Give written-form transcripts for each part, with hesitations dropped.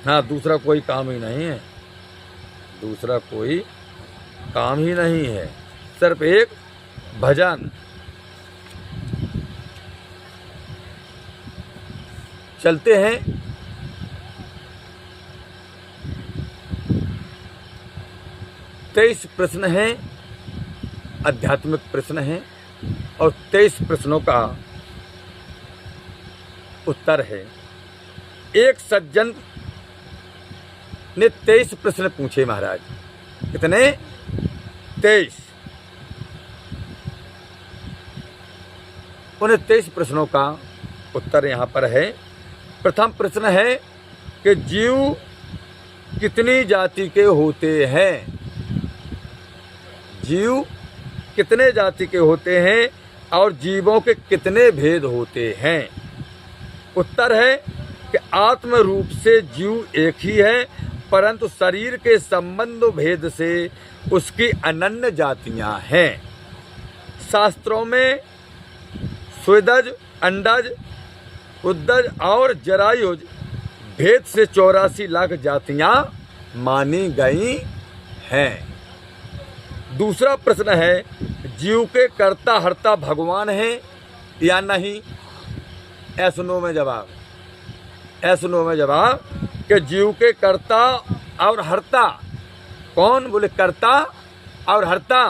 हाँ, दूसरा कोई काम ही नहीं है, दूसरा कोई काम ही नहीं है, सिर्फ एक भजन। चलते हैं। तेईस प्रश्न हैं, आध्यात्मिक प्रश्न हैं, और 23 प्रश्नों का उत्तर है। एक सज्जन ने 23 प्रश्न पूछे महाराज। कितने? 23। उन 23 प्रश्नों का उत्तर यहाँ पर है। प्रथम प्रश्न है कि जीव कितनी जाति के होते हैं? जीव कितने जाति के होते हैं और जीवों के कितने भेद होते हैं? उत्तर है कि आत्म रूप से जीव एक ही है, परंतु शरीर के संबंध भेद से उसकी अनन्य जातियां हैं। शास्त्रों में स्वेदज, अंडज, उद्दज और जरायुज भेद से 84 लाख जातियां मानी गई हैं। दूसरा प्रश्न है, जीव के कर्ता हर्ता भगवान है या नहीं? ऐस नो में जवाब, ऐस नो में जवाब कि जीव के कर्ता और हर्ता कौन? बोले कर्ता और हर्ता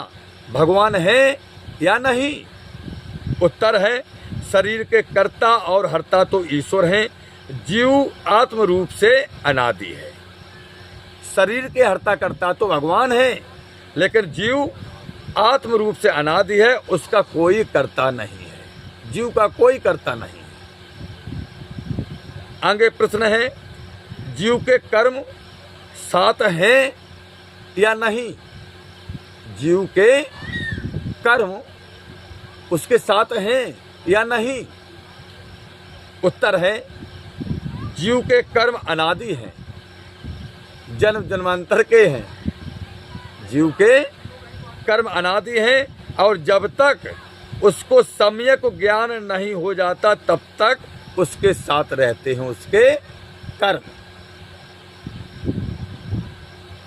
भगवान है या नहीं? उत्तर है, शरीर के कर्ता और हर्ता तो ईश्वर हैं, जीव आत्म रूप से अनादि है। शरीर के हर्ता कर्ता तो भगवान है, लेकिन जीव आत्म रूप से अनादि है, उसका कोई कर्ता नहीं है, जीव का कोई कर्ता नहीं है। आगे प्रश्न है, जीव के कर्म 7 हैं या नहीं? जीव के कर्म उसके 7 हैं या नहीं? उत्तर है, जीव के कर्म अनादि हैं, जन्म जन्मांतर के हैं। जीव के कर्म अनादि हैं और जब तक उसको सम्यक ज्ञान नहीं हो जाता तब तक उसके साथ रहते हैं उसके कर्म।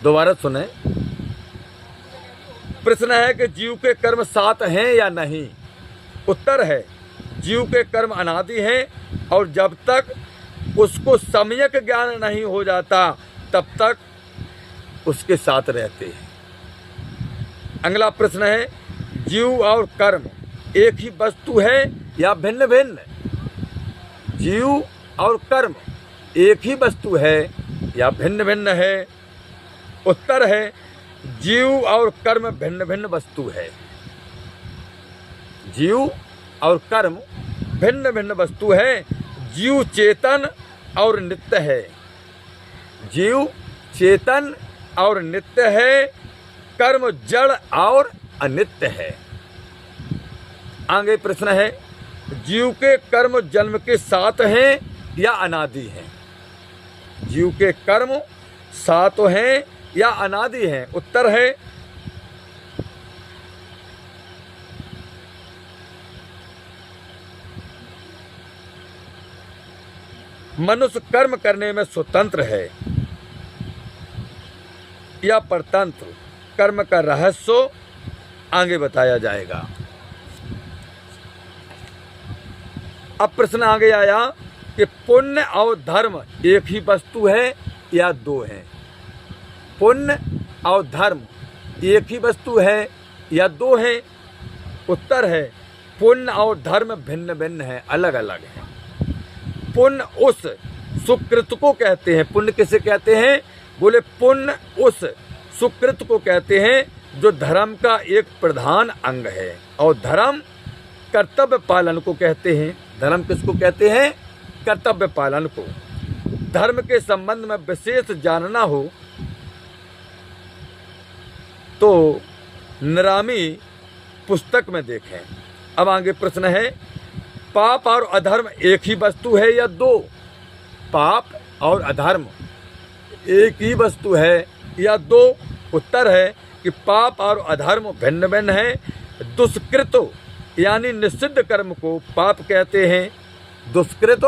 दोबारा सुने। प्रश्न है कि जीव के कर्म 7 हैं या नहीं? उत्तर है, जीव के कर्म अनादि हैं और जब तक उसको सम्यक ज्ञान नहीं हो जाता तब तक उसके साथ रहते हैं। अगला प्रश्न है, जीव और कर्म एक ही वस्तु है या भिन्न भिन्न? जीव और कर्म एक ही वस्तु है या भिन्न भिन्न है? उत्तर है, जीव और कर्म भिन्न भिन्न वस्तु है। जीव और कर्म भिन्न भिन्न वस्तु है। जीव चेतन और नित्य है। जीव चेतन और नित्य है, कर्म जड़ और अनित्य है। आगे प्रश्न है, जीव के कर्म जन्म के 7 हैं या अनादि हैं? जीव के कर्म 7 हैं या अनादि हैं? उत्तर है, मनुष्य कर्म करने में स्वतंत्र है या परतंत्र? कर्म का रहस्य आगे बताया जाएगा। अब प्रश्न आगे आया कि पुण्य और धर्म एक ही वस्तु है या 2 हैं? पुण्य और धर्म एक ही वस्तु है या 2 हैं? उत्तर है, पुण्य और धर्म भिन्न भिन्न हैं, अलग अलग हैं। पुण्य उस सुकृत को कहते हैं। पुण्य किसे कहते हैं? बोले पुण्य उस सुकृत को कहते हैं जो धर्म का एक प्रधान अंग है, और धर्म कर्तव्य पालन को कहते हैं। धर्म किसको कहते हैं? कर्तव्य पालन को। धर्म के संबंध में विशेष जानना हो तो निरामी पुस्तक में देखें। अब आगे प्रश्न है, पाप और अधर्म एक ही वस्तु है या 2? पाप और अधर्म एक ही वस्तु है या 2? उत्तर है कि पाप और अधर्म भिन्न भिन्न है। दुष्कृत यानी निषिद्ध कर्म को पाप कहते हैं। दुष्कृत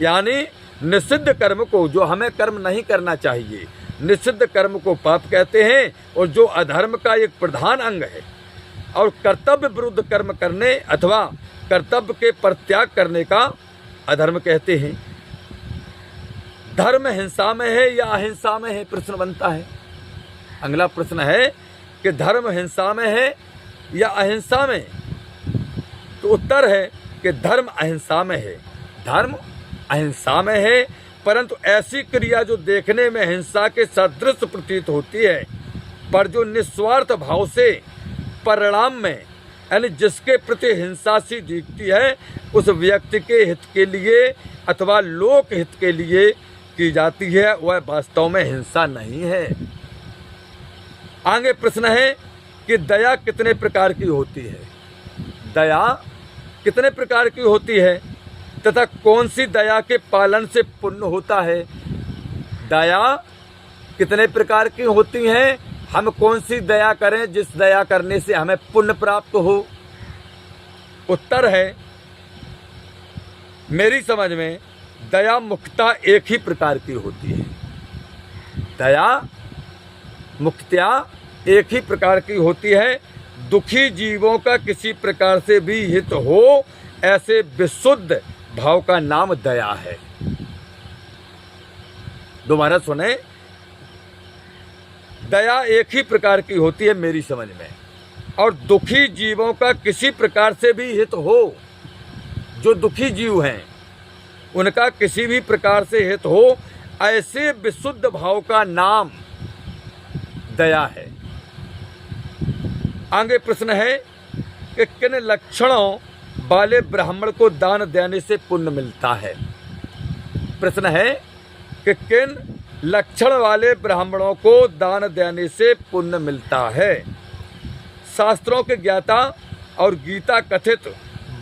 यानी निषिद्ध कर्म को, जो हमें कर्म नहीं करना चाहिए, निषिद्ध कर्म को पाप कहते हैं, और जो अधर्म का एक प्रधान अंग है, और कर्तव्य विरुद्ध कर्म करने अथवा कर्तव्य के परित्याग करने का अधर्म कहते हैं। धर्म हिंसा में है या अहिंसा में है, प्रश्न बनता है। अगला प्रश्न है कि धर्म हिंसा में है या अहिंसा में, तो उत्तर है कि धर्म अहिंसा में है। धर्म अहिंसा में है, परंतु ऐसी क्रिया जो देखने में हिंसा के सदृश प्रतीत होती है, पर जो निस्वार्थ भाव से परिणाम में यानी जिसके प्रति हिंसा सी दिखती है, उस व्यक्ति के हित के लिए अथवा लोक हित के लिए की जाती है, वह वास्तव में हिंसा नहीं है। आगे प्रश्न है कि दया कितने प्रकार की होती है। दया कितने प्रकार की होती है तथा कौन सी दया के पालन से पुण्य होता है। दया कितने प्रकार की होती हैं, हम कौन सी दया करें जिस दया करने से हमें पुण्य प्राप्त हो। उत्तर है, मेरी समझ में दया मुख्यतः एक ही प्रकार की होती है। दया मुख्यतः एक ही प्रकार की होती है। दुखी जीवों का किसी प्रकार से भी हित हो, ऐसे विशुद्ध भाव का नाम दया है। दोबारा सुने, दया एक ही प्रकार की होती है मेरी समझ में, और दुखी जीवों का किसी प्रकार से भी हित हो, जो दुखी जीव हैं उनका किसी भी प्रकार से हित हो, ऐसे विशुद्ध भाव का नाम दया है। आगे प्रश्न है कि किन लक्षणों वाले ब्राह्मण को दान देने से पुण्य मिलता है। प्रश्न है कि किन लक्षण वाले ब्राह्मणों को दान देने से पुण्य मिलता है। शास्त्रों के ज्ञाता और गीता कथित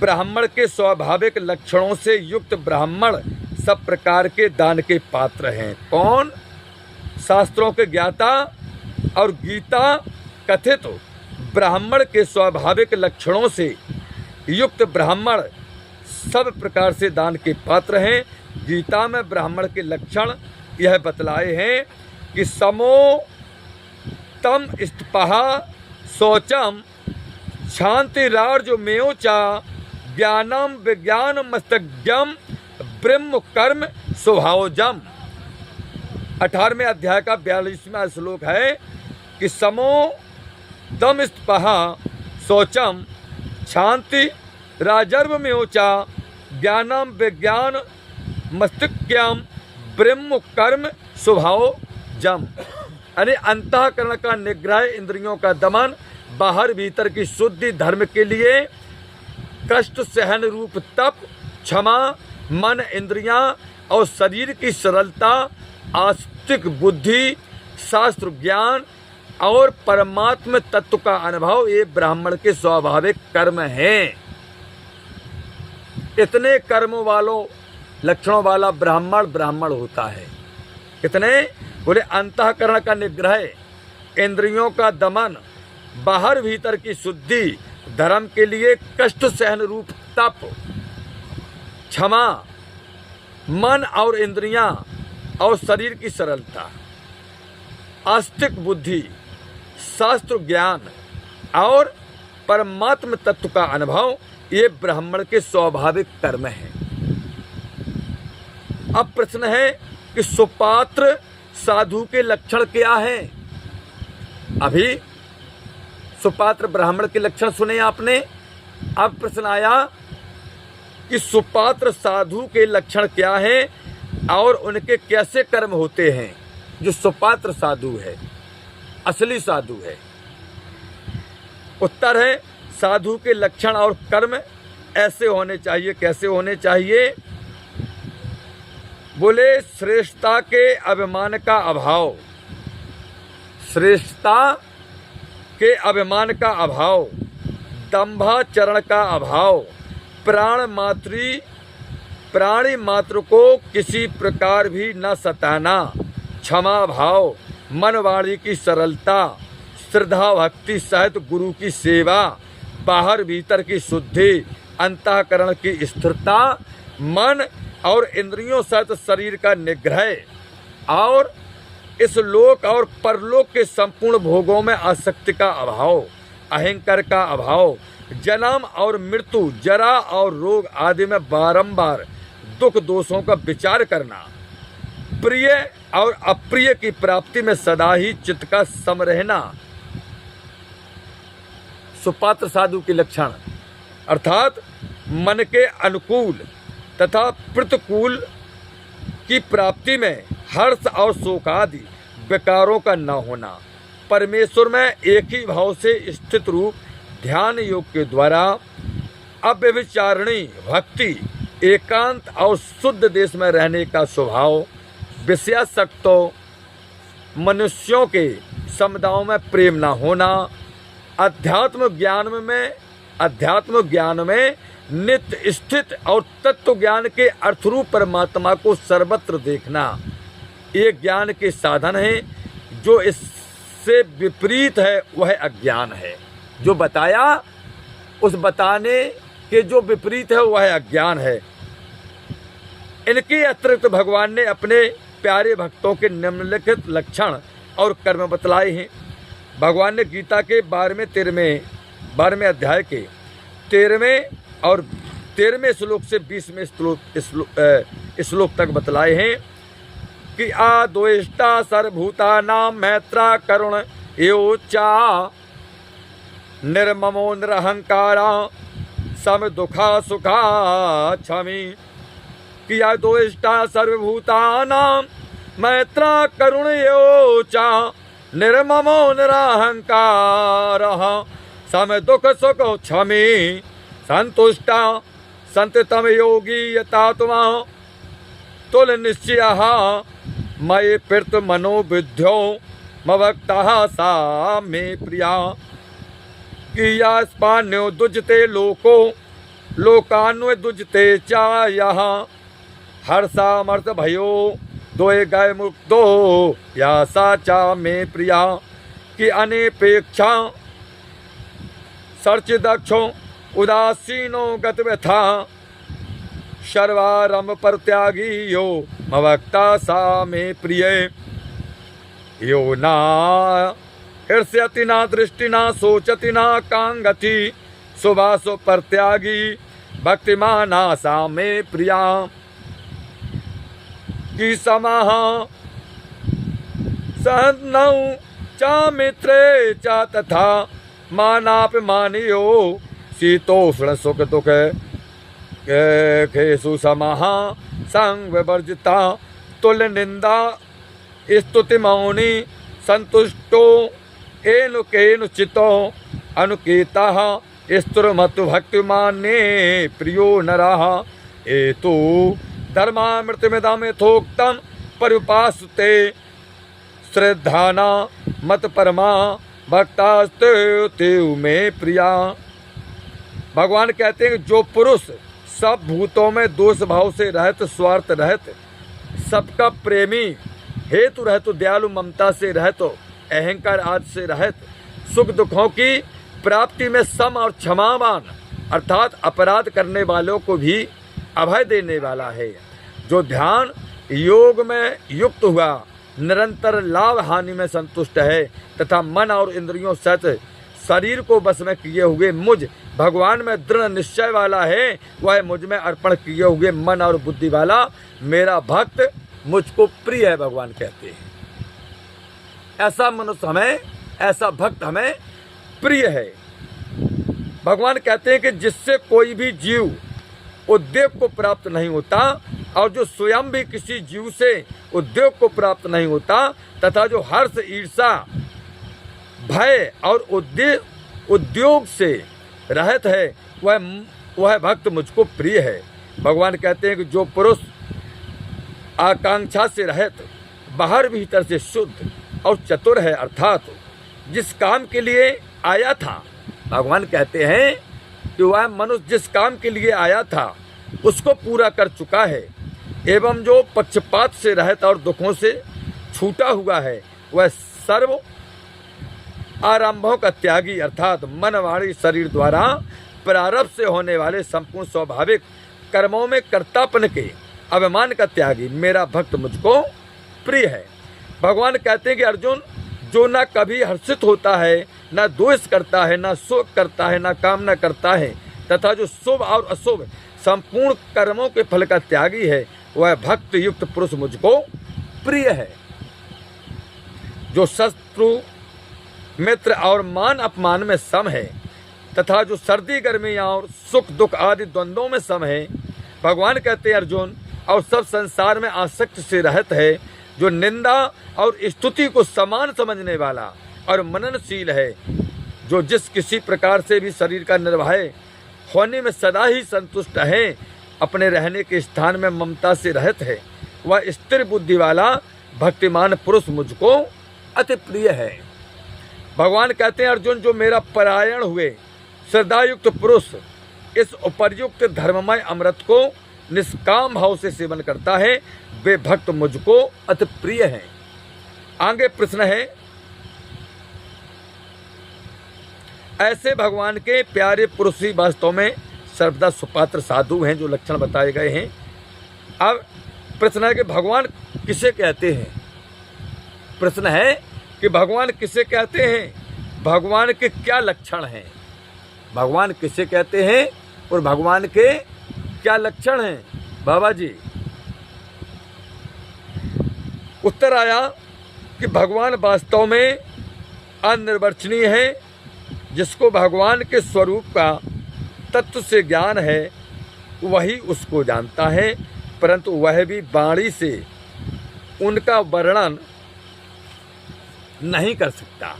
ब्राह्मण के स्वाभाविक लक्षणों से युक्त ब्राह्मण सब प्रकार के दान के पात्र हैं। कौन? शास्त्रों के ज्ञाता और गीता कथित ब्राह्मण के स्वाभाविक लक्षणों से युक्त ब्राह्मण सब प्रकार से दान के पात्र हैं। गीता में ब्राह्मण के लक्षण यह बतलाए हैं कि समो तम स्तपहा शौचम शांतिरार्जुमेयो चा ज्ञानम विज्ञान मस्तज्ञम ब्रह्म कर्म स्वभावजम। 18वें अध्याय का 42वां श्लोक है कि समो दम स्तपहा शौचम शांति राजर्वमेयो चा ज्ञानम विज्ञान मस्तज्ञम ब्रह्म कर्म स्वभाव जम। यानी अंतःकरण का निग्रह, इंद्रियों का दमन, बाहर भीतर की शुद्धि, धर्म के लिए कष्ट सहन रूप तप, क्षमा, मन, इंद्रियां और शरीर की सरलता, आस्तिक बुद्धि, शास्त्र ज्ञान और परमात्म तत्व का अनुभव, ये ब्राह्मण के स्वाभाविक कर्म हैं। इतने कर्मों वालों लक्षणों वाला ब्राह्मण होता है। कितने? बोले अंतःकरण का निग्रह, इंद्रियों का दमन, बाहर भीतर की शुद्धि, धर्म के लिए कष्ट सहन रूप तप, क्षमा, मन और इंद्रियां और शरीर की सरलता, आस्तिक बुद्धि, शास्त्र ज्ञान और परमात्म तत्व का अनुभव, ये ब्राह्मण के स्वाभाविक कर्म हैं। अब प्रश्न है कि सुपात्र साधु के लक्षण क्या हैं। अभी सुपात्र ब्राह्मण के लक्षण सुने आपने। अब प्रश्न आया कि सुपात्र साधु के लक्षण क्या हैं और उनके कैसे कर्म होते हैं। जो सुपात्र साधु है, असली साधु है। उत्तर है, साधु के लक्षण और कर्म ऐसे होने चाहिए। कैसे होने चाहिए? बोले श्रेष्ठता के अभिमान का अभाव, श्रेष्ठता के अभिमान का अभाव, दंभाचरण का अभाव, प्राणी मात्र को किसी प्रकार भी न सताना, क्षमा भाव, मन वाणी की सरलता, श्रद्धा भक्ति सहित गुरु की सेवा, बाहर भीतर की शुद्धि, अंतःकरण की स्थिरता, मन और इंद्रियों सहित शरीर का निग्रह और इस लोक और परलोक के संपूर्ण भोगों में आसक्ति का अभाव, अहंकार का अभाव, जन्म और मृत्यु, जरा और रोग आदि में बारंबार दुख दोषों का विचार करना, प्रिय और अप्रिय की प्राप्ति में सदा ही चित्त का सम रहना, सुपात्र साधु के लक्षण अर्थात मन के अनुकूल तथा प्रतिकूल की प्राप्ति में हर्ष और शोक आदि विकारों का न होना, परमेश्वर में एक ही भाव से स्थित रूप ध्यान योग के द्वारा अव्यभिचारिणी भक्ति, एकांत और शुद्ध देश में रहने का स्वभाव, विषयासक्तों मनुष्यों के समुदायों में प्रेम न होना, अध्यात्म ज्ञान में नित्य स्थित और तत्व ज्ञान के अर्थरूप परमात्मा को सर्वत्र देखना, ये ज्ञान के साधन है। जो इससे विपरीत है वह अज्ञान है। जो बताया उस बताने के जो विपरीत है वह अज्ञान है। इनके अतिरिक्त भगवान ने अपने प्यारे भक्तों के निम्नलिखित लक्षण और कर्म बतलाए हैं। भगवान ने गीता के 12वें अध्याय के 13वें और 13वें श्लोक से 20वें श्लोक तक बतलाए हैं कि आद्वेष्टा सर्वभूतानां मैत्रा करुण एवोचा निर्ममो निरहंकारा सम दुखा सुखा क्षमी। कि आद्वेष्टा सर्वभूतानां मैत्रा करुण एवोचा निर्ममो निरहंकारः सम दुख सुख क्षमी। संतुष्टा संततम योगी यतात्मा तुल निश्चयः मयि प्रीत मनोविद्यो मभक्तः सा मे प्रिया। कि यास्पान्यो दुजते लोको लोकान्वय दुजते चायः हर्षामर्थ भयो दोए गए मुक्तो या सा चा मे प्रिया। कि अनेपेक्षा सर्चिदक्षो उदासीनो गतव्यथा सर्वारंभ परित्यागी यो मभक्ता सा मे प्रिय। यो ना हृष्यति ना दृष्टि ना सोचति ना कांगति सुभासो परित्यागी भक्तिमाना सा मे प्रिया। कि समाह सहनौ चा मित्रे चा तथा मानापमानियो शीतोष्ण सुख दुख खेसु समाह संग विवर्जिता तुल्य निंदा स्तुति मौनी संतुष्टो एनु केनु चितो अनुकेता स्तुरमतु भक्तिमान्ये प्रियो नरः। एतु धर्मामृतमिदं यथोक्तं पर्युपासते श्रद्धाना मत परमा भक्तास्ते तेउ में प्रिया। भगवान कहते हैं कि जो पुरुष सब भूतों में दोष भाव से रहत, स्वार्थ रहत, सबका प्रेमी, हेतु रहत, दयालु ममता से रहत, अहंकार आदि से रहित, सुख दुखों की प्राप्ति में सम और क्षमावान अर्थात अपराध करने वालों को भी अभय देने वाला है। जो ध्यान योग में युक्त हुआ निरंतर लाभ हानि में संतुष्ट है तथा मन और इंद्रियों सहित शरीर को बस में किए हुए मुझ भगवान में दृढ़ निश्चय वाला है, वह मुझ में अर्पण किए हुए मन और बुद्धि वाला मेरा भक्त मुझको प्रिय है। भगवान कहते हैं ऐसा मनुष्य हमें, ऐसा भक्त हमें प्रिय है। भगवान कहते हैं कि जिससे कोई भी जीव उद्योग को प्राप्त नहीं होता और जो स्वयं भी किसी जीव से उद्योग को प्राप्त नहीं होता तथा जो हर्ष, ईर्षा, भय और उद्योग से रहित है वह भक्त मुझको प्रिय है। भगवान कहते हैं कि जो पुरुष आकांक्षा से रहित, बाहर भीतर से शुद्ध और चतुर है अर्थात जिस काम के लिए आया था, भगवान कहते हैं कि वह मनुष्य जिस काम के लिए आया था उसको पूरा कर चुका है एवं जो पक्षपात से रहित और दुखों से छूटा हुआ है वह सर्व आरंभों का त्यागी अर्थात मन, वाणी, शरीर द्वारा प्रारब्ध से होने वाले संपूर्ण स्वाभाविक कर्मों में कर्तापन के अभिमान का त्यागी, मेरा भक्त मुझको प्रिय है। भगवान कहते हैं कि अर्जुन, जो ना कभी हर्षित होता है, ना द्वेष करता है, ना शोक करता है, ना कामना करता है, तथा जो शुभ और अशुभ संपूर्ण कर्मों के फल का त्यागी है, वह भक्त युक्त पुरुष मुझको प्रिय है। जो शत्रु मित्र और मान अपमान में सम है, तथा जो सर्दी गर्मी और सुख दुख आदि द्वंद्वों में सम है। भगवान कहते हैं अर्जुन, और सब संसार में आसक्त से रहित है, जो निंदा और स्तुति को समान समझने वाला और मननशील है, जो जिस किसी प्रकार से भी शरीर का निर्वाह होने में सदा ही संतुष्ट है, अपने रहने के स्थान में ममता से रहित है, वह स्थिर बुद्धि वाला भक्तिमान पुरुष मुझको अति प्रिय है। भगवान कहते हैं अर्जुन, जो मेरा परायण हुए श्रद्धायुक्त पुरुष इस उपर्युक्त धर्ममय अमृत को निष्काम भाव से सेवन करता है, वे भक्त मुझको अति प्रिय हैं। आगे प्रश्न है, ऐसे भगवान के प्यारे पुरुष ही वास्तव में सर्वदा सुपात्र साधु हैं, जो लक्षण बताए गए हैं। अब प्रश्न है कि भगवान किसे कहते हैं? प्रश्न है कि भगवान किसे कहते हैं, भगवान के क्या लक्षण हैं? भगवान किसे कहते हैं और भगवान के क्या लक्षण हैं? बाबा जी, उत्तर आया कि भगवान वास्तव में अनिर्वचनीय है। जिसको भगवान के स्वरूप का तत्व से ज्ञान है, वही उसको जानता है, परंतु वह भी वाणी से उनका वर्णन नहीं कर सकता।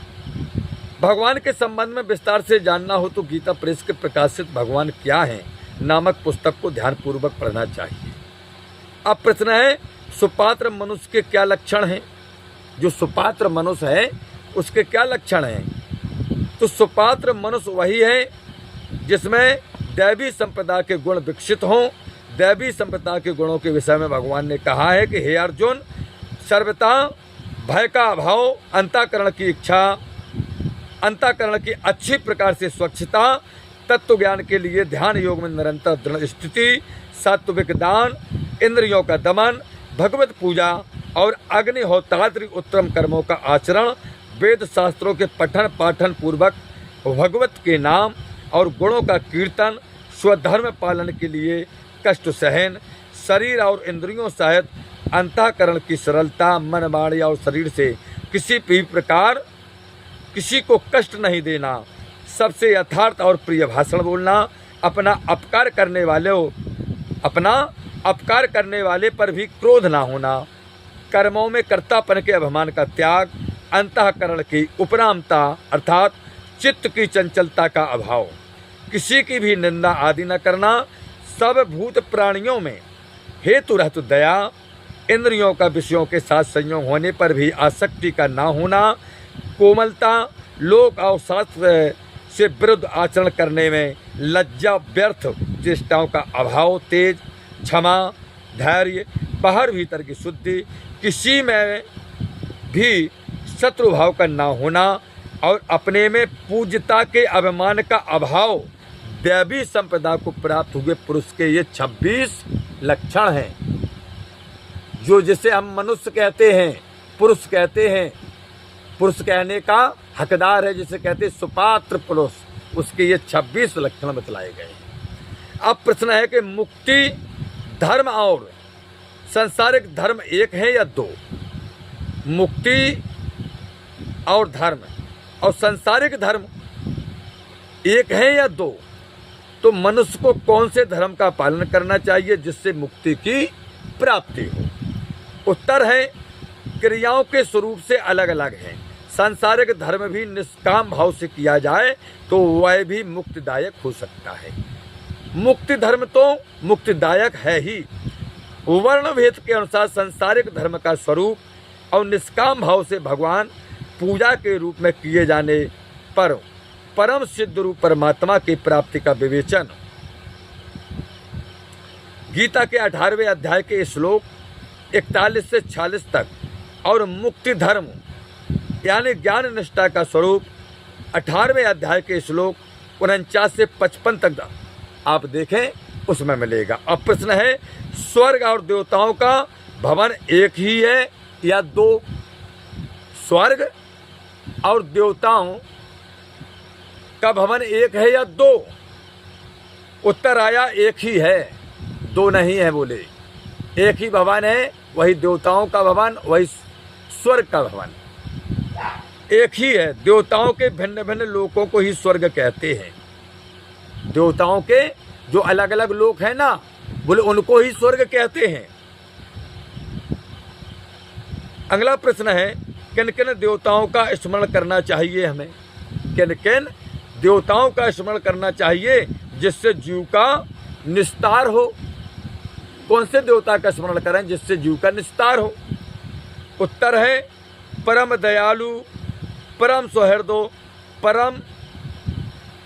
भगवान के संबंध में विस्तार से जानना हो तो गीता प्रेस के प्रकाशित भगवान क्या है नामक पुस्तक को ध्यानपूर्वक पढ़ना चाहिए। अब प्रश्न है, सुपात्र मनुष्य के क्या लक्षण हैं? जो सुपात्र मनुष्य है उसके क्या लक्षण हैं? तो सुपात्र मनुष्य वही है जिसमें दैवी संपदा के गुण विकसित हों। दैवी संपदा के गुणों के विषय में भगवान ने कहा है कि हे अर्जुन, सर्वथा भय का अभाव, अंतःकरण की इच्छा, अंतःकरण की अच्छी प्रकार से स्वच्छता, तत्व ज्ञान के लिए ध्यान योग में निरंतर दृढ़ स्थिति, सात्विक दान, इंद्रियों का दमन, भगवत पूजा और अग्निहोत्रादि उत्तम कर्मों का आचरण, वेद शास्त्रों के पठन पाठन पूर्वक भगवत के नाम और गुणों का कीर्तन, स्वधर्म पालन के लिए कष्ट सहन, शरीर और इंद्रियों सहित अंतःकरण की सरलता, मन वाणी और शरीर से किसी भी प्रकार किसी को कष्ट नहीं देना, सबसे यथार्थ और प्रिय भाषण बोलना, अपना अपकार करने वाले पर भी क्रोध ना होना, कर्मों में कर्तापन के अभिमान का त्याग, अंतःकरण की उपरामता अर्थात चित्त की चंचलता का अभाव, किसी की भी निंदा आदि न करना, सब भूत प्राणियों में हेतु रहतु दया, इंद्रियों का विषयों के साथ संयोग होने पर भी आसक्ति का ना होना, कोमलता, लोक और शास्त्र से विरुद्ध आचरण करने में लज्जा, व्यर्थ चेष्टाओं का अभाव, तेज, क्षमा, धैर्य, बाहर भीतर की शुद्धि, किसी में भी शत्रु भाव का ना होना और अपने में पूज्यता के अभिमान का अभाव, दैवी संपदा को प्राप्त हुए पुरुष के ये 26 लक्षण हैं। जो जिसे हम मनुष्य कहते हैं, पुरुष कहते हैं, पुरुष कहने का हकदार है, जिसे कहते हैं सुपात्र पुरुष, उसके ये 26 लक्षण बतलाए गए हैं। अब प्रश्न है कि मुक्ति धर्म और सांसारिक धर्म एक है या दो? मुक्ति और धर्म और सांसारिक धर्म एक है या दो? तो मनुष्य को कौन से धर्म का पालन करना चाहिए जिससे मुक्ति की प्राप्ति हो? उत्तर है, क्रियाओं के स्वरूप से अलग अलग हैं। सांसारिक धर्म भी निष्काम भाव से किया जाए तो वह भी मुक्तिदायक हो सकता है। मुक्ति धर्म तो मुक्तिदायक है ही। वर्ण भेद के अनुसार सांसारिक धर्म का स्वरूप और निष्काम भाव से भगवान पूजा के रूप में किए जाने पर परम सिद्ध रूप परमात्मा की प्राप्ति का विवेचन गीता के 18वें अध्याय के श्लोक 41 से 46 तक और मुक्ति धर्म यानी ज्ञान निष्ठा का स्वरूप 18वें अध्याय के श्लोक 49 से 55 तक आप देखें उसमें मिलेगा। अब प्रश्न है, स्वर्ग और देवताओं का भवन एक ही है या दो? स्वर्ग और देवताओं का भवन एक है या दो? उत्तर आया एक ही है, दो नहीं है। बोले एक ही भवन है, वही देवताओं का भवन, वही स्वर्ग का भवन एक ही है। देवताओं के भिन्न भिन्न लोकों को ही स्वर्ग कहते हैं। देवताओं के जो अलग अलग लोक हैं ना, बोले उनको ही स्वर्ग कहते हैं। अगला प्रश्न है, किन किन देवताओं का स्मरण करना चाहिए हमें? किन किन देवताओं का स्मरण करना चाहिए जिससे जीव का निस्तार हो? कौन से देवता का स्मरण करें जिससे जीव का निस्तार हो? उत्तर है, परम दयालु, परम सौहृदो, परम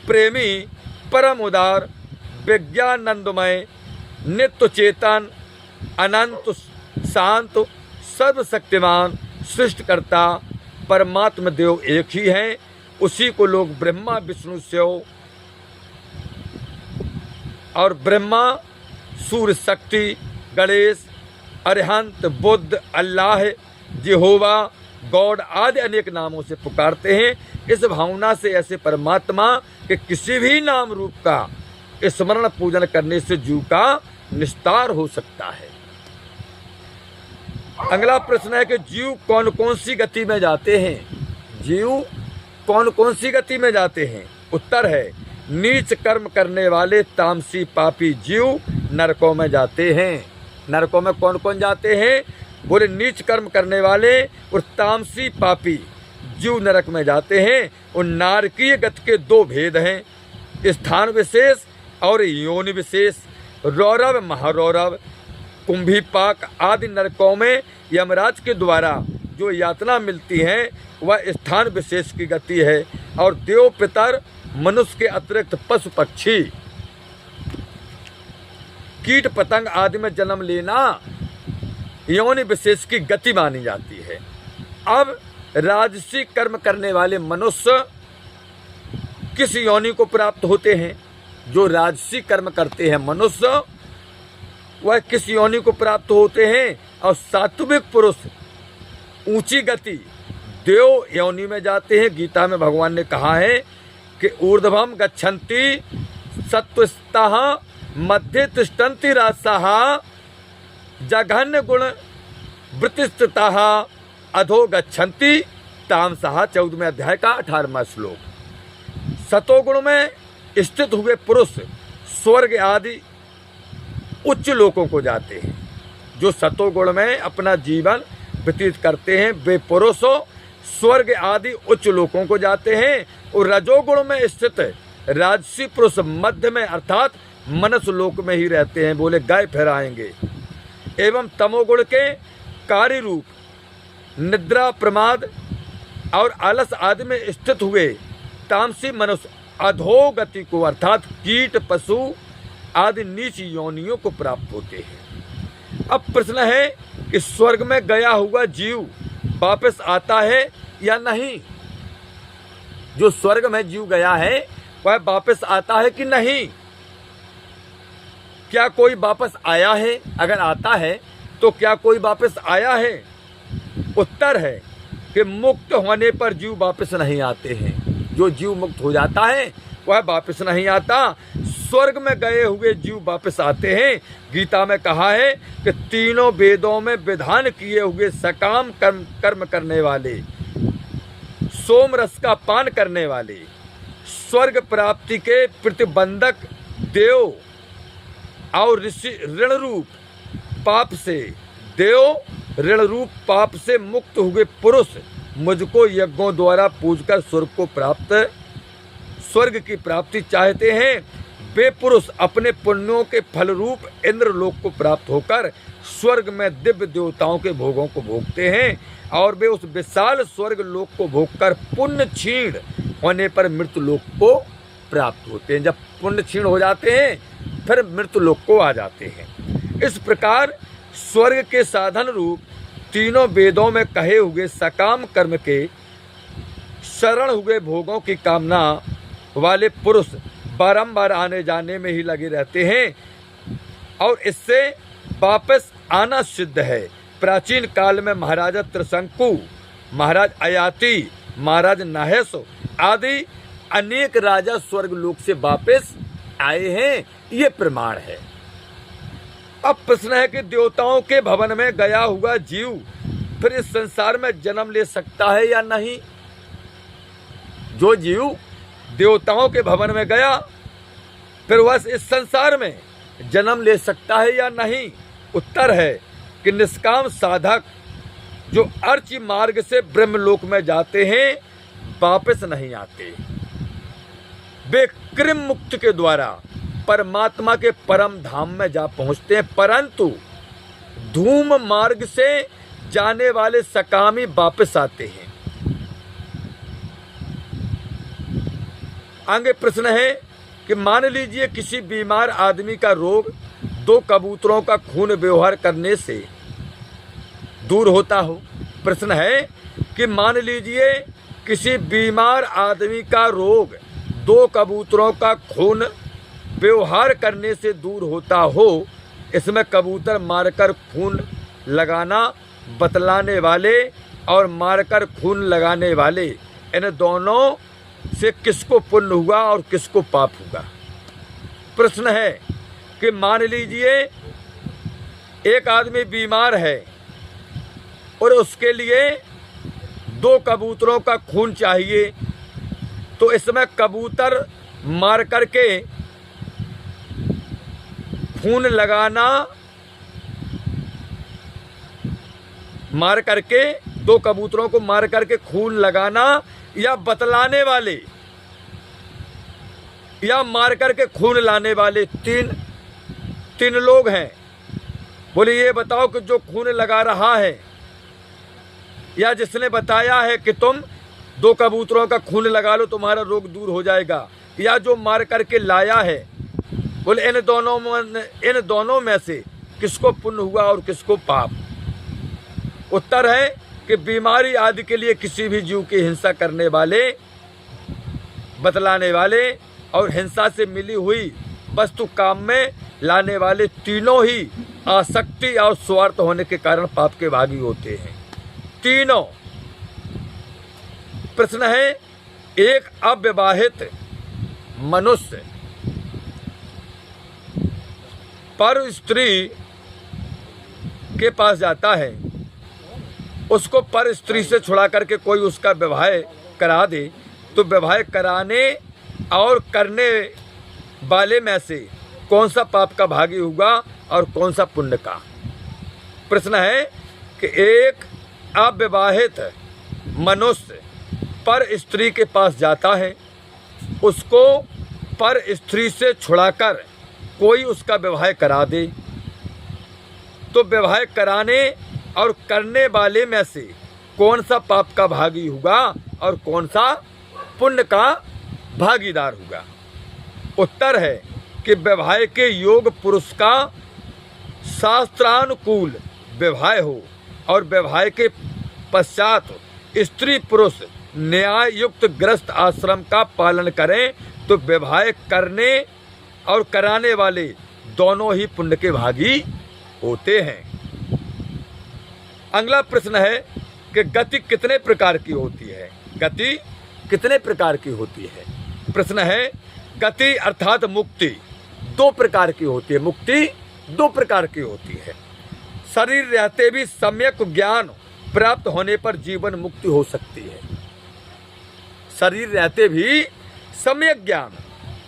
प्रेमी, परम उदार, विज्ञानंदमय, नित्य चेतन, अनंत शांत, सर्वशक्तिमान, सृष्टिकर्ता परमात्मा देव एक ही हैं। उसी को लोग ब्रह्मा विष्णु शिव और ब्रह्मा, सूर्य शक्ति, गणेश, अरिहंत, बुद्ध, अल्लाह, यहोवा, गॉड आदि अनेक नामों से पुकारते हैं। इस भावना से ऐसे परमात्मा के किसी भी नाम रूप का स्मरण पूजन करने से जीव का निस्तार हो सकता है। अगला प्रश्न है कि जीव कौन कौन सी गति में जाते हैं? जीव कौन कौन सी गति में जाते हैं? उत्तर है, नीच कर्म करने वाले तामसी पापी जीव नरकों में जाते हैं। नरकों में कौन कौन जाते हैं? बोले नीच कर्म करने वाले और तामसी पापी जीव नरक में जाते हैं। और नारकीय गति के दो भेद हैं, स्थान विशेष और योनि विशेष। रौरव, महारौरव, कुंभीपाक आदि नरकों में यमराज के द्वारा जो यातना मिलती है वह स्थान विशेष की गति है। और देव, पितर, मनुष्य के अतिरिक्त पशु पक्षी, कीट पतंग आदि में जन्म लेना योनि विशेष की गति मानी जाती है। अब राजसी कर्म करने वाले मनुष्य किस योनि को प्राप्त होते हैं? जो राजसी कर्म करते हैं मनुष्य वह किस योनि को प्राप्त होते हैं? और सात्विक पुरुष ऊंची गति देव योनि में जाते हैं। गीता में भगवान ने कहा है कि ऊर्ध्वम गच्छन्ति सत्वस्ताः मध्य तिष्ठन्ति राजसाः जघन्य गुण वृत्तिस्थिताः अधो गच्छन्ति तामसाः। 14वें अध्याय का 18वां श्लोक। सतोगुण में स्थित हुए पुरुष स्वर्ग आदि उच्च लोकों को जाते हैं। जो सतोगुण में अपना जीवन व्यतीत करते हैं वे पुरुष स्वर्ग आदि उच्च लोकों को जाते हैं। और रजोगुण में स्थित राजसी पुरुष मध्य में अर्थात मनुष्य लोक में ही रहते हैं। बोले गाय फहराएंगे। एवं तमोगुण के कार्य रूप निद्रा, प्रमाद और आलस आदि में स्थित हुए तामसी मनुष्य अधोगति को अर्थात कीट, पशु आदि नीच योनियों को प्राप्त होते हैं। अब प्रश्न है कि स्वर्ग में गया हुआ जीव वापस आता है या नहीं? जो स्वर्ग में जीव गया है वह वापस आता है कि नहीं? क्या कोई वापस आया है? अगर आता है तो क्या कोई वापस आया है? उत्तर है कि मुक्त होने पर जीव वापस नहीं आते हैं। जो जीव मुक्त हो जाता है वह वापस नहीं आता। स्वर्ग में गए हुए जीव वापस आते हैं। गीता में कहा है कि तीनों वेदों में विधान किए हुए सकाम कर्म करने वाले, सोम रस का पान करने वाले, स्वर्ग प्राप्ति के प्रतिबंधक देव और ऋषि ऋण रूप पाप से मुक्त हुए पुरुष मुझको यज्ञों द्वारा पूजकर स्वर्ग की प्राप्ति चाहते हैं। वे पुरुष अपने पुण्यों के फल रूप इंद्रलोक को प्राप्त होकर स्वर्ग में दिव्य देवताओं के भोगों को भोगते हैं। और वे उस विशाल स्वर्ग लोक को भोगकर पुण्य क्षीण होने पर मृत्यु लोक को प्राप्त होते हैं। जब पुण्य क्षीण हो जाते हैं फिर मृत्यु लोक को आ जाते हैं। इस प्रकार स्वर्ग के साधन रूप तीनों वेदों में कहे हुए सकाम कर्म के शरण हुए भोगों की कामना वाले पुरुष बारंबार आने जाने में ही लगे रहते हैं। और इससे वापस आना सिद्ध है। प्राचीन काल में महाराजा त्रिशंकु, महाराज अयाति, महाराज नहेश आदि अनेक राजा स्वर्ग लोक से वापस आए हैं, ये प्रमाण है। अब प्रश्न है कि देवताओं के भवन में गया हुआ जीव फिर इस संसार में जन्म ले सकता है या नहीं? जो जीव देवताओं के भवन में गया फिर वह इस संसार में जन्म ले सकता है या नहीं? उत्तर है कि निष्काम साधक जो अर्च मार्ग से ब्रह्मलोक में जाते हैं वापस नहीं आते। वे कृम मुक्त के द्वारा परमात्मा के परम धाम में जा पहुंचते हैं, परंतु धूम मार्ग से जाने वाले सकामी वापस आते हैं। आगे प्रश्न है कि मान लीजिए किसी बीमार आदमी का रोग 2 कबूतरों का खून व्यवहार करने से दूर होता हो। प्रश्न है कि मान लीजिए किसी बीमार आदमी का रोग 2 कबूतरों का खून व्यवहार करने से दूर होता हो। इसमें कबूतर मारकर खून लगाना बतलाने वाले और मारकर खून लगाने वाले, इन दोनों से किसको पुण्य हुआ और किसको पाप हुआ? प्रश्न है कि मान लीजिए एक आदमी बीमार है और उसके लिए 2 कबूतरों का खून चाहिए, तो इसमें कबूतर मार करके खून लगाना, मार करके 2 कबूतरों को मार करके खून लगाना, या बतलाने वाले या मार करके खून लाने वाले, तीन लोग हैं। बोले ये बताओ कि जो खून लगा रहा है या जिसने बताया है कि तुम 2 कबूतरों का खून लगा लो तुम्हारा रोग दूर हो जाएगा, या जो मार करके लाया है, बोले इन दोनों में से किसको पुण्य हुआ और किसको पाप? उत्तर है कि बीमारी आदि के लिए किसी भी जीव की हिंसा करने वाले, बतलाने वाले और हिंसा से मिली हुई वस्तु काम में लाने वाले तीनों ही आसक्ति और स्वार्थ होने के कारण पाप के भागी होते हैं। तीनों। प्रश्न है एक अविवाहित मनुष्य पर स्त्री के पास जाता है, उसको पर स्त्री से छुड़ा करके कोई उसका विवाह करा दे, तो विवाह कराने और करने वाले में से कौन सा पाप का भागी होगा और कौन सा पुण्य का? प्रश्न है कि एक अविवाहित मनुष्य पर स्त्री के पास जाता है, उसको पर स्त्री से छुड़ाकर कोई उसका विवाह करा दे, तो विवाह कराने और करने वाले में से कौन सा पाप का भागी होगा और कौन सा पुण्य का भागीदार होगा? उत्तर है कि विवाह के योग पुरुष का शास्त्रानुकूल विवाह हो और विवाह के पश्चात स्त्री पुरुष न्याय युक्त ग्रस्त आश्रम का पालन करें, तो विवाह करने और कराने वाले दोनों ही पुण्य के भागी होते हैं। अगला प्रश्न है कि गति कितने प्रकार की होती है? गति कितने प्रकार की होती है? प्रश्न है गति अर्थात मुक्ति 2 प्रकार की होती है। मुक्ति 2 प्रकार की होती है। शरीर रहते भी सम्यक ज्ञान प्राप्त होने पर जीवन मुक्ति हो सकती है। शरीर रहते भी सम्यक ज्ञान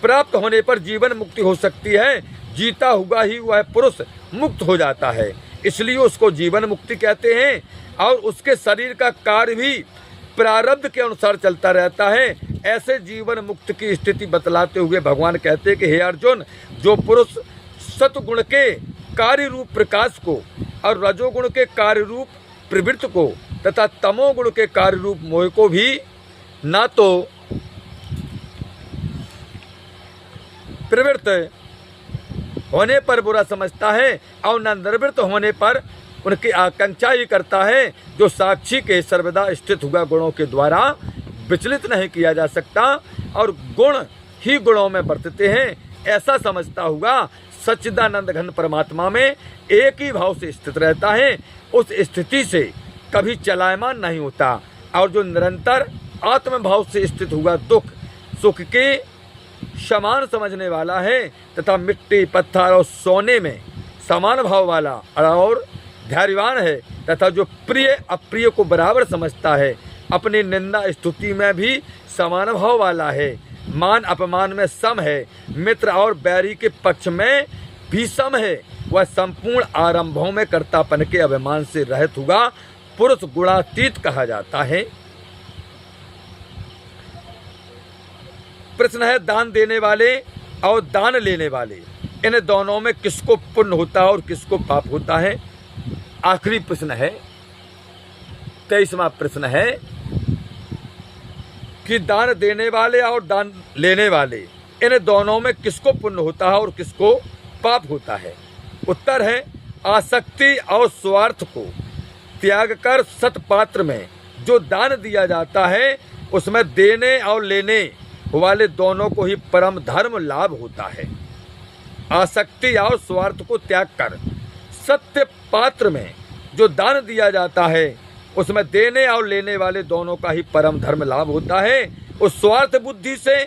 प्राप्त होने पर जीवन मुक्ति हो सकती है। जीता हुआ ही वह पुरुष मुक्त हो जाता है, इसलिए उसको जीवन मुक्ति कहते हैं। और उसके शरीर का कार्य भी प्रारब्ध के अनुसार चलता रहता है। ऐसे जीवन मुक्त की स्थिति बतलाते हुए भगवान कहते हैं कि हे अर्जुन, जो पुरुष सतगुण के कार्य रूप प्रकाश को और रजोगुण के कार्य रूप प्रवृत्ति को तथा तमोगुण के कार्य रूप मोह को भी ना तो प्रवृत्त होने पर बुरा समझता है और न निर्वृत्त होने पर उनकी आकांक्षा ही करता है, जो साक्षी के सर्वदा स्थित हुआ गुणों के द्वारा विचलित नहीं किया जा सकता और गुण ही गुणों में बरतते हैं, ऐसा समझता हुआ सच्चिदानंद घन परमात्मा में एक ही भाव से स्थित रहता है, उस स्थिति से कभी चलायमान नहीं होता। और जो निरंतर आत्मभाव से स्थित हुआ दुख सुख के समान समझने वाला है तथा मिट्टी पत्थर और सोने में समान भाव वाला और धैर्यवान है तथा जो प्रिय अप्रिय को बराबर समझता है, अपनी निंदा स्तुति में भी समान भाव वाला है, मान अपमान में सम है, मित्र और बैरी के पक्ष में भी सम है, वह संपूर्ण आरंभों में कर्तापन के अभिमान से रहित हुआ पुरुष गुणातीत कहा जाता है। प्रश्न है, दान देने वाले और दान लेने वाले, इन दोनों में किसको पुण्य होता है और किसको पाप होता है? आखिरी प्रश्न है, 23वां प्रश्न है कि दान देने वाले और दान लेने वाले, इन दोनों में किसको पुण्य होता है और किसको पाप होता है? उत्तर है, आसक्ति और स्वार्थ को त्याग कर सत्पात्र में जो दान दिया जाता है उसमें देने और लेने वाले दोनों को ही परम धर्म लाभ होता है। आसक्ति और स्वार्थ को त्याग कर सत्य पात्र में जो दान दिया जाता है उसमें देने और लेने वाले दोनों का ही परम धर्म लाभ होता है। उस स्वार्थ बुद्धि से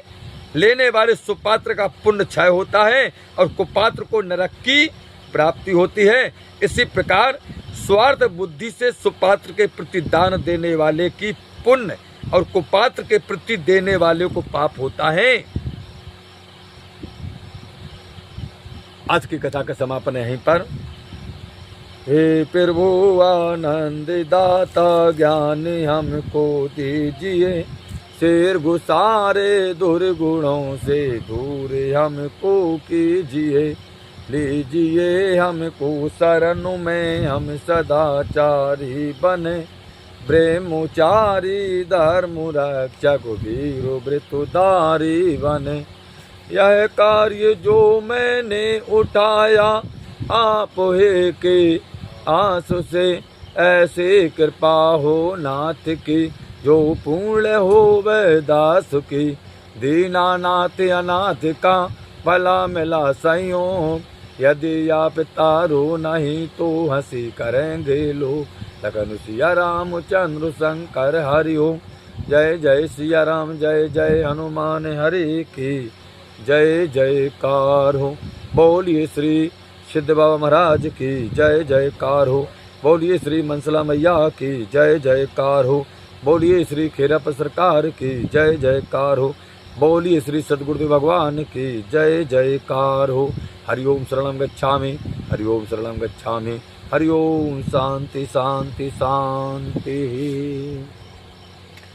लेने वाले सुपात्र का पुण्य क्षय होता है और कुपात्र को नरक की प्राप्ति होती है। इसी प्रकार स्वार्थ बुद्धि से सुपात्र के प्रति दान देने वाले की पुण्य और कुपात्र के प्रति देने वाले को पाप होता है। आज की कथा का समापन है यहीं पर। हे प्रभु आनंद दाता ज्ञान हमको दीजिए, शेर गुसारे दुर्गुणों से दूर हमको कीजिए, लीजिए हमको शरण में हम सदाचारी बने, ब्रह्मचारी धर्म रक्षक वीर वृतुधारी बने। यह कार्य जो मैंने उठाया आप हे के आंस से, ऐसे कृपा हो नाथ की जो पूर्ण हो वह दास की, दीनानाथ अनाथ का भला मिला संयोग, यदि आप तारो नहीं तो हंसी करेंगे लोग। लगन सिया रामचंद्र शंकर हरि ओम। जय जय सिया राम, जय जय हनुमान हरि की जय जयकार हो। बोलिए श्री सिद्ध बाबा महाराज की जय जयकार हो। बोलिए श्री मनसला मैया की जय जयकार हो। बोलिए श्री खेरप सरकार की जय जयकार हो। बोलिए श्री सद्गुरुदेव भगवान की जय जयकार हो। हरि ओम शरणं गच्छामि, हरि ओम शरणं गच्छामि, हरि ओम। शांति शांति शांति।